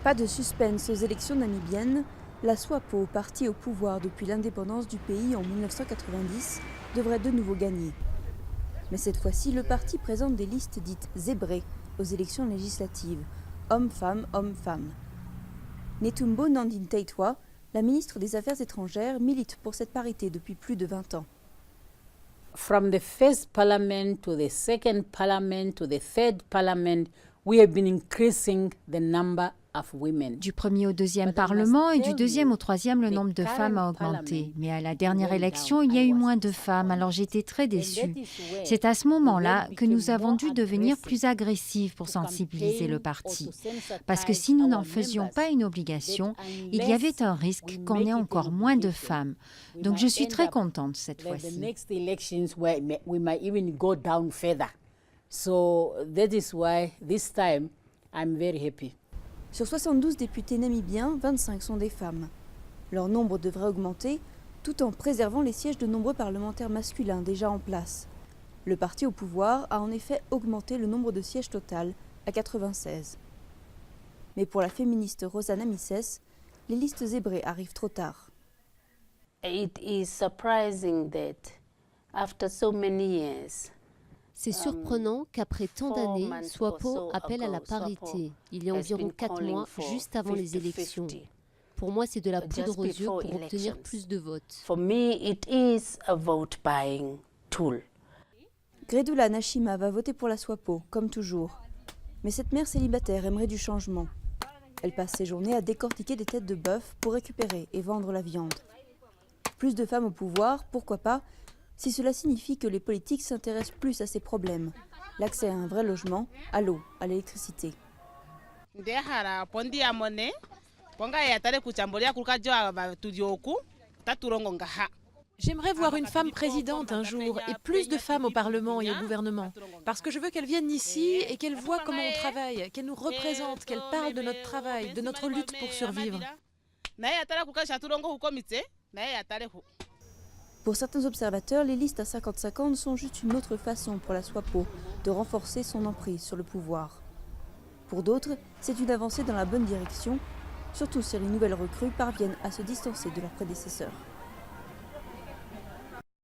Pas de suspense aux élections namibiennes, la SWAPO, parti au pouvoir depuis l'indépendance du pays en 1990, devrait de nouveau gagner. Mais cette fois-ci, le parti présente des listes dites zébrées aux élections législatives, hommes-femmes, hommes-femmes. Netumbo Nandi-Ndaitwah, la ministre des Affaires étrangères, milite pour cette parité depuis plus de 20 ans. From the first parliament to the second parliament to the third parliament, we have been increasing the number of women. Du premier au deuxième Parlement et du deuxième au troisième, le nombre de femmes a augmenté. Mais à la dernière élection, il y a eu moins de femmes, alors j'étais très déçue. C'est à ce moment-là que nous avons dû devenir plus agressifs pour sensibiliser le parti. Parce que si nous n'en faisions pas une obligation, il y avait un risque qu'on ait encore moins de femmes. Donc je suis très contente cette fois-ci. So that is why this time I'm very happy. Sur 72 députés namibiens, 25 sont des femmes. Leur nombre devrait augmenter tout en préservant les sièges de nombreux parlementaires masculins déjà en place. Le parti au pouvoir a en effet augmenté le nombre de sièges total à 96. Mais pour la féministe Rosa Namises, les listes zébrées arrivent trop tard. It is surprising that after so many years, c'est surprenant qu'après tant d'années, SWAPO appelle à la parité. Il y a environ 4 mois, juste avant les élections. Pour moi, c'est de la poudre aux yeux pour obtenir plus de votes. For me, it is a vote buying tool. Gredula Nashima va voter pour la SWAPO, comme toujours. Mais cette mère célibataire aimerait du changement. Elle passe ses journées à décortiquer des têtes de bœuf pour récupérer et vendre la viande. Plus de femmes au pouvoir, pourquoi pas, si cela signifie que les politiques s'intéressent plus à ces problèmes, l'accès à un vrai logement, à l'eau, à l'électricité. J'aimerais voir une femme présidente un jour et plus de femmes au Parlement et au gouvernement. Parce que je veux qu'elles viennent ici et qu'elles voient comment on travaille, qu'elles nous représentent, qu'elles parlent de notre travail, de notre lutte pour survivre. Pour certains observateurs, les listes à 50-50 sont juste une autre façon pour la SWAPO de renforcer son emprise sur le pouvoir. Pour d'autres, c'est une avancée dans la bonne direction, surtout si les nouvelles recrues parviennent à se distancer de leurs prédécesseurs.